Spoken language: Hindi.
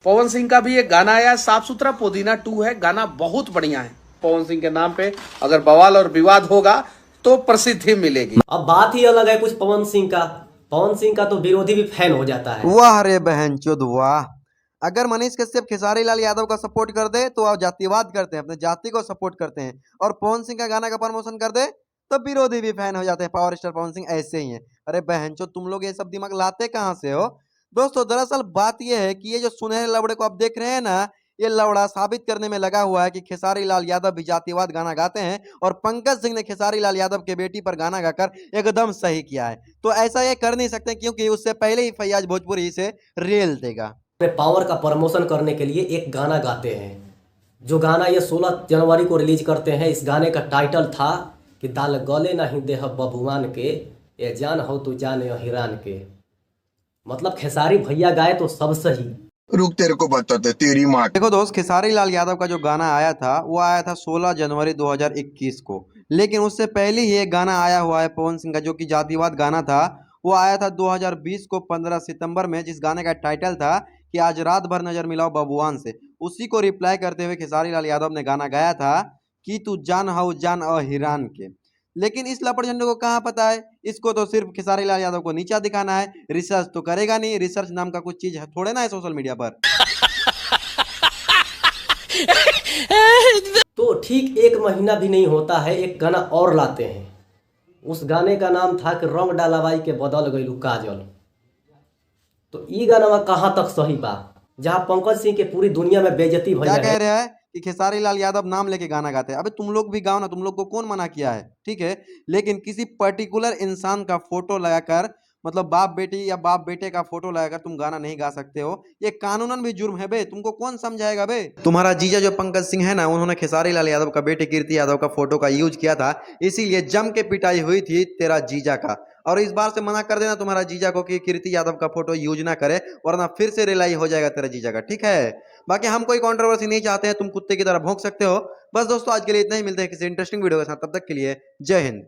पवन सिंह का भी एक गाना आया साफ सुथरा पुदीना 2 है, गाना बहुत बढ़िया है। पवन सिंह के नाम पे अगर बवाल और विवाद होगा तो प्रसिद्धि मिलेगी। अब बात ही अलग है कुछ पवन सिंह का। पवन सिंह का तो विरोधी भी फैन हो जाता है। वाह रे बहनचोद वाह। अगर मनीष कश्यप खेसारी लाल यादव का सपोर्ट कर दे तो आप जातिवाद करते हैं, अपने जाति को सपोर्ट करते हैं, और पवन सिंह का गाना का प्रमोशन कर दे तो विरोधी भी फैन हो जाते हैं। पावर स्टार पवन सिंह ऐसे ही हैं। अरे बहनचोद, तुम लोग ये सब दिमाग लाते कहाँ से हो? दोस्तों, दरअसल बात यह है कि ये जो सुनहरे लवड़े को आप देख रहे हैं ना, ये लवड़ा साबित करने में लगा हुआ है कि खेसारी लाल यादव भी जातिवाद गाना गाते हैं, और पंकज सिंह ने खेसारी लाल यादव के बेटी पर गाना गाकर एकदम सही किया है। तो ऐसा ये कर नहीं सकते क्योंकि उससे पहले ही फैयाज भोजपुरी इसे रेल देगा। अपने पावर का प्रमोशन करने के लिए एक गाना गाते हैं, जो गाना ये 16 जनवरी को रिलीज करते हैं। इस गाने का टाइटल था कि दाल गले नहीं देह बबुआन के, ये जान हो तू जान हिरान के। मतलब खेसारी भैया गाए तो सब सही। रुक, तेरे को बताते तेरी माँ। देखो दोस्त, खेसारी लाल यादव का जो गाना आया था वो आया था 16 जनवरी 2021 को, लेकिन उससे पहले ही एक गाना आया हुआ है पवन सिंह का जो कि जातिवाद गाना था। वो आया था 2020 को 15 सितंबर में, जिस गाने का टाइटल था कि आज रात भर नजर मिलाओ बबुआन से। उसी को रिप्लाई करते हुए खेसारी लाल यादव ने गाना गाया था कि तू जान हो जान हिरान के। लेकिन इस लपड़ झंडे को कहाँ पता है, इसको तो सिर्फ खेसारी लाल यादव को नीचा दिखाना है। रिसर्च तो करेगा नहीं, रिसर्च नाम का कुछ चीज है थोड़े ना है सोशल मीडिया पर। तो ठीक 1 महीना भी नहीं होता है, एक गाना और लाते हैं। उस गाने का नाम था कि रंग डालावाई के बदल गईलू काजल। तो ई गाना कहाँ तक सही बा, जहाँ पंकज सिंह के पूरी दुनिया में बेइज्जती भई क्या है। कह रहा है कि खेसारी लाल यादव नाम लेके गाना गाते हैं? अबे तुम लोग भी गाओ ना, तुम लोग को कौन मना किया है? ठीक है, लेकिन किसी पर्टिकुलर इंसान का फोटो लगाकर, मतलब बाप बेटी या बाप बेटे का फोटो लगाकर तुम गाना नहीं गा सकते हो। ये कानूनन भी जुर्म है बे, तुमको कौन समझाएगा बे? तुम्हारा जीजा जो पंकज सिंह है ना, उन्होंने खेसारी लाल यादव का बेटे कीर्ति यादव का फोटो का यूज किया था, इसीलिए जम के पिटाई हुई थी तेरा जीजा का। और इस बार से मना कर देना तुम्हारा जीजा को कि कीर्ति यादव का फोटो यूज ना करे, वरना फिर से रिलाई हो जाएगा तेरा जीजा का। ठीक है, बाकी हम कोई कंट्रोवर्सी नहीं चाहते हैं, तुम कुत्ते की तरह भौंक सकते हो। बस दोस्तों, आज के लिए इतना ही, मिलते हैं किसी इंटरेस्टिंग वीडियो के साथ। तब तक के लिए जय हिंद।